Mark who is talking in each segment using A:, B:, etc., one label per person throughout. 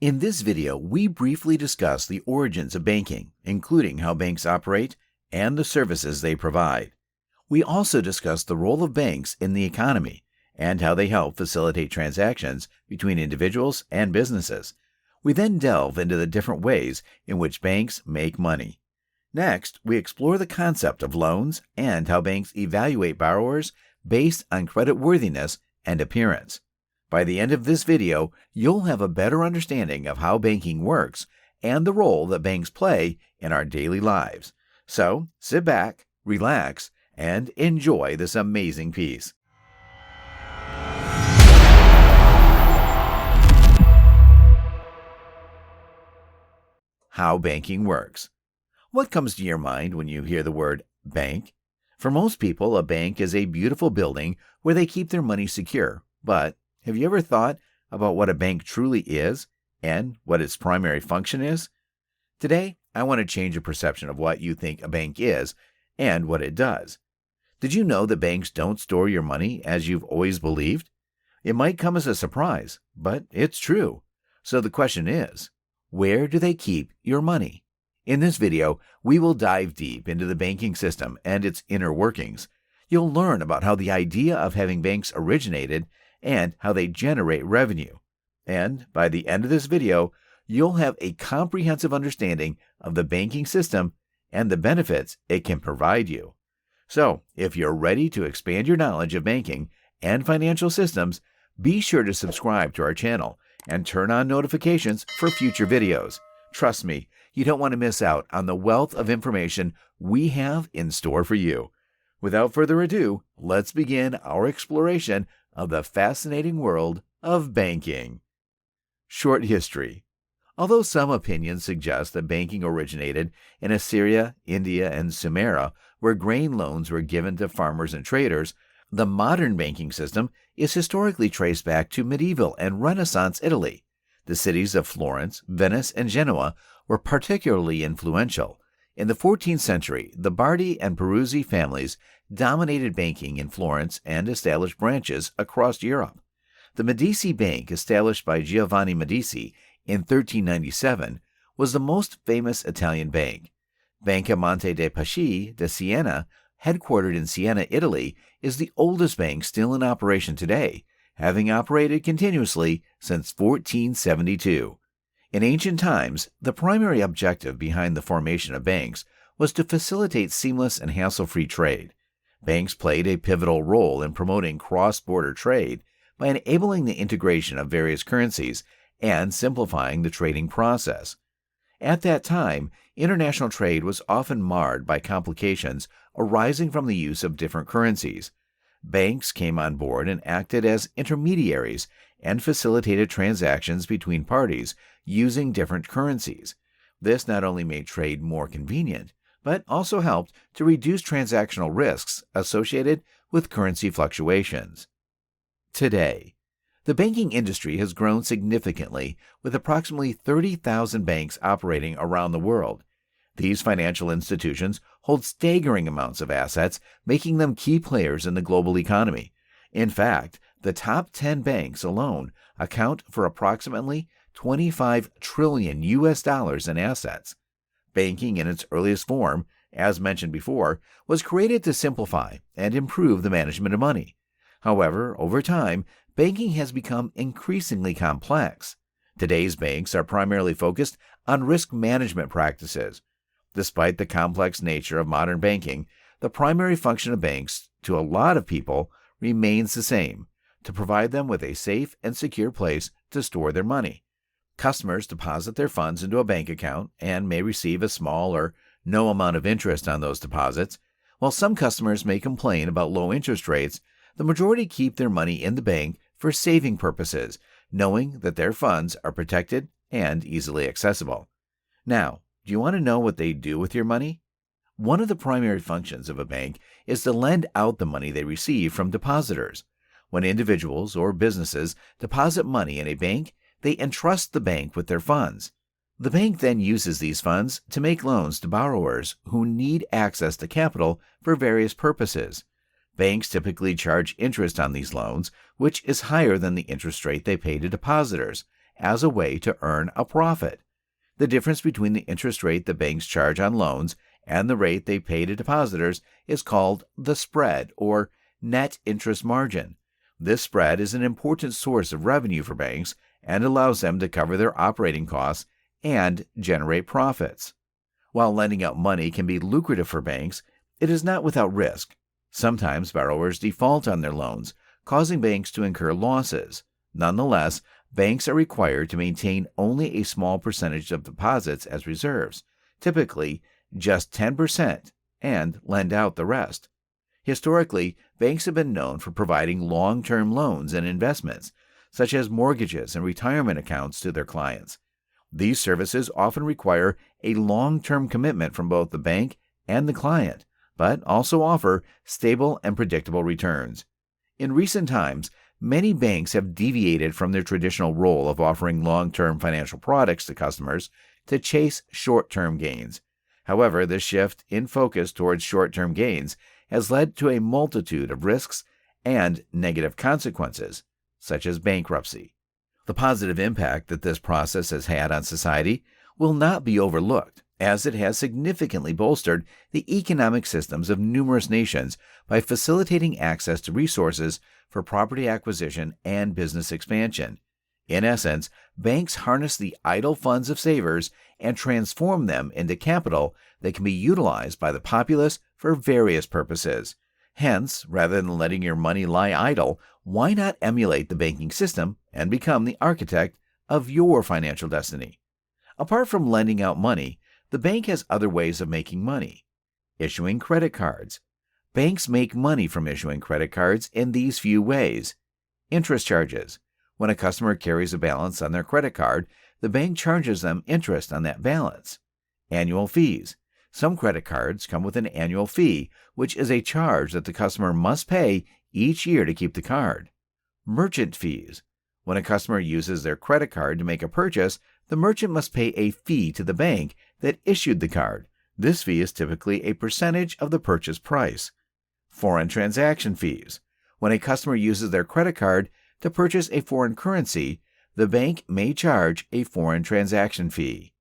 A: In this video, we briefly discuss the origins of banking, including how banks operate and the services they provide. We also discuss the role of banks in the economy and how they help facilitate transactions between individuals and businesses. We then delve into the different ways in which banks make money. Next, we explore the concept of loans and how banks evaluate borrowers based on creditworthiness and appearance. By the end of this video, you'll have a better understanding of how banking works and the role that banks play in our daily lives. So, sit back, relax, and enjoy this amazing piece. How banking works. What comes to your mind when you hear the word bank? For most people, a bank is a beautiful building where they keep their money secure, but have you ever thought about what a bank truly is and what its primary function is? Today, I want to change your perception of what you think a bank is and what it does. Did you know that banks don't store your money as you've always believed? It might come as a surprise, but it's true. So the question is, where do they keep your money? In this video, we will dive deep into the banking system and its inner workings. You'll learn about how the idea of having banks originated and how they generate revenue. And by the end of this video, you'll have a comprehensive understanding of the banking system and the benefits it can provide you. So, if you're ready to expand your knowledge of banking and financial systems, be sure to subscribe to our channel and turn on notifications for future videos. Trust me, you don't want to miss out on the wealth of information we have in store for you. Without further ado, let's begin our exploration of the fascinating world of banking. Short history. Although some opinions suggest that banking originated in Assyria, India, and Sumeria, where grain loans were given to farmers and traders, the modern banking system is historically traced back to medieval and Renaissance Italy. The cities of Florence, Venice, and Genoa were particularly influential. In the 14th century, the Bardi and Peruzzi families dominated banking in Florence and established branches across Europe. The Medici Bank, established by Giovanni Medici in 1397, was the most famous Italian bank. Banca Monte dei Paschi de Siena, headquartered in Siena, Italy, is the oldest bank still in operation today, having operated continuously since 1472. In ancient times, the primary objective behind the formation of banks was to facilitate seamless and hassle-free trade. Banks played a pivotal role in promoting cross-border trade by enabling the integration of various currencies and simplifying the trading process. At that time, international trade was often marred by complications arising from the use of different currencies. Banks came on board and acted as intermediaries and facilitated transactions between parties using different currencies. This not only made trade more convenient, but also helped to reduce transactional risks associated with currency fluctuations. Today, the banking industry has grown significantly, with approximately 30,000 banks operating around the world. These financial institutions hold staggering amounts of assets, making them key players in the global economy. In fact, the top 10 banks alone account for approximately $25 trillion in assets. Banking in its earliest form, as mentioned before, was created to simplify and improve the management of money. However, over time, banking has become increasingly complex. Today's banks are primarily focused on risk management practices. Despite the complex nature of modern banking, the primary function of banks, to a lot of people, remains the same: to provide them with a safe and secure place to store their money. Customers deposit their funds into a bank account and may receive a small or no amount of interest on those deposits. While some customers may complain about low interest rates, the majority keep their money in the bank for saving purposes, knowing that their funds are protected and easily accessible. Now, do you want to know what they do with your money? One of the primary functions of a bank is to lend out the money they receive from depositors. When individuals or businesses deposit money in a bank, they entrust the bank with their funds. The bank then uses these funds to make loans to borrowers who need access to capital for various purposes. Banks typically charge interest on these loans, which is higher than the interest rate they pay to depositors, as a way to earn a profit. The difference between the interest rate the banks charge on loans and the rate they pay to depositors is called the spread, or net interest margin. This spread is an important source of revenue for banks and allows them to cover their operating costs and generate profits. While lending out money can be lucrative for banks, it is not without risk. Sometimes borrowers default on their loans, causing banks to incur losses. Nonetheless, banks are required to maintain only a small percentage of deposits as reserves, typically just 10%, and lend out the rest. Historically, banks have been known for providing long-term loans and investments, such as mortgages and retirement accounts, to their clients. These services often require a long-term commitment from both the bank and the client, but also offer stable and predictable returns. In recent times, many banks have deviated from their traditional role of offering long-term financial products to customers to chase short-term gains. However, this shift in focus towards short-term gains has led to a multitude of risks and negative consequences, such as bankruptcy. The positive impact that this process has had on society will not be overlooked, as it has significantly bolstered the economic systems of numerous nations by facilitating access to resources for property acquisition and business expansion. In essence, banks harness the idle funds of savers and transform them into capital that can be utilized by the populace for various purposes. Hence, rather than letting your money lie idle, why not emulate the banking system and become the architect of your financial destiny? Apart from lending out money, the bank has other ways of making money. Issuing credit cards. Banks make money from issuing credit cards in these few ways. Interest charges. When a customer carries a balance on their credit card, the bank charges them interest on that balance. Annual fees. Some credit cards come with an annual fee, which is a charge that the customer must pay each year to keep the card. Merchant fees. When a customer uses their credit card to make a purchase, the merchant must pay a fee to the bank that issued the card. This fee is typically a percentage of the purchase price. Foreign transaction fees. When a customer uses their credit card to purchase a foreign currency, the bank may charge a foreign transaction fee.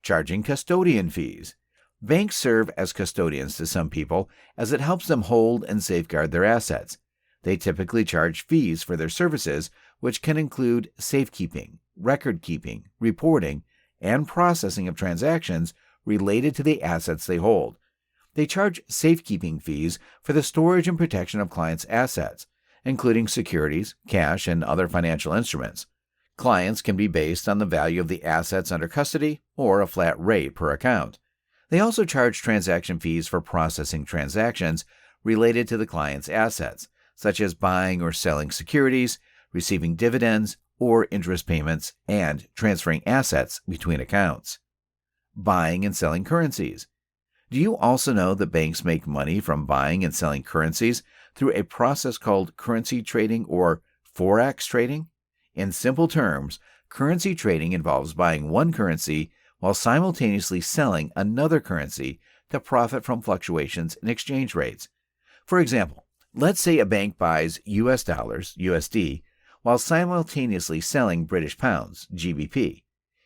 A: Charging custodian fees. Banks serve as custodians to some people as it helps them hold and safeguard their assets. They typically charge fees for their services, which can include safekeeping, record-keeping, reporting, and processing of transactions related to the assets they hold. They charge safekeeping fees for the storage and protection of clients' assets, including securities, cash, and other financial instruments. Clients can be based on the value of the assets under custody or a flat rate per account. They also charge transaction fees for processing transactions related to the client's assets, such as buying or selling securities, receiving dividends or interest payments, and transferring assets between accounts. Buying and selling currencies. Do you also know that banks make money from buying and selling currencies through a process called currency trading or forex trading? In simple terms, currency trading involves buying one currency while simultaneously selling another currency to profit from fluctuations in exchange rates. For example, let's say a bank buys US dollars, USD, while simultaneously selling British pounds, GBP.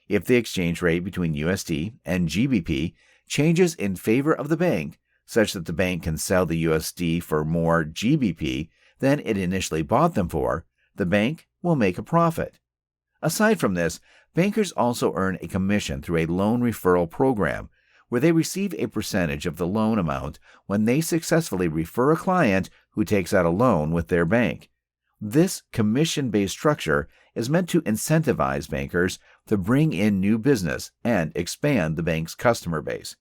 A: If the exchange rate between USD and GBP changes in favor of the bank, such that the bank can sell the USD for more GBP than it initially bought them for, the bank will make a profit. Aside from this, bankers also earn a commission through a loan referral program, where they receive a percentage of the loan amount when they successfully refer a client who takes out a loan with their bank. This commission-based structure is meant to incentivize bankers to bring in new business and expand the bank's customer base.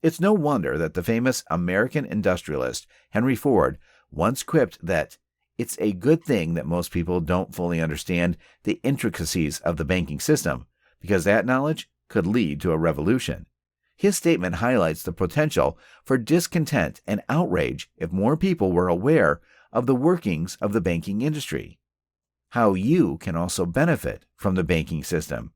A: It's no wonder that the famous American industrialist Henry Ford once quipped that it's a good thing that most people don't fully understand the intricacies of the banking system, because that knowledge could lead to a revolution. His statement highlights the potential for discontent and outrage if more people were aware of the workings of the banking industry. How you can also benefit from the banking system.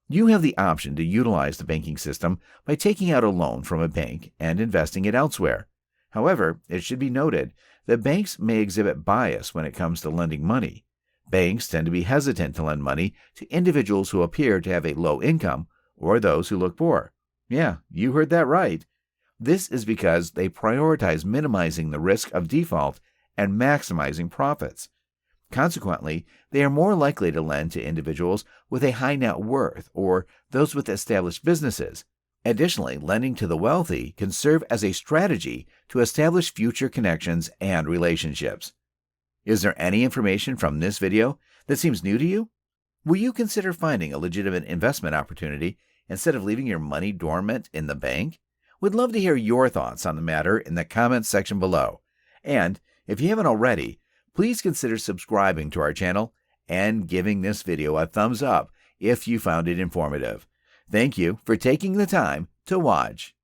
A: You have the option to utilize the banking system by taking out a loan from a bank and investing it elsewhere. However, it should be noted that banks may exhibit bias when it comes to lending money. Banks tend to be hesitant to lend money to individuals who appear to have a low income or those who look poor. Yeah, you heard that right. This is because they prioritize minimizing the risk of default and maximizing profits. Consequently, they are more likely to lend to individuals with a high net worth or those with established businesses. Additionally, lending to the wealthy can serve as a strategy to establish future connections and relationships. Is there any information from this video that seems new to you? Will you consider finding a legitimate investment opportunity instead of leaving your money dormant in the bank? We'd love to hear your thoughts on the matter in the comments section below. And if you haven't already, please consider subscribing to our channel and giving this video a thumbs up if you found it informative. Thank you for taking the time to watch.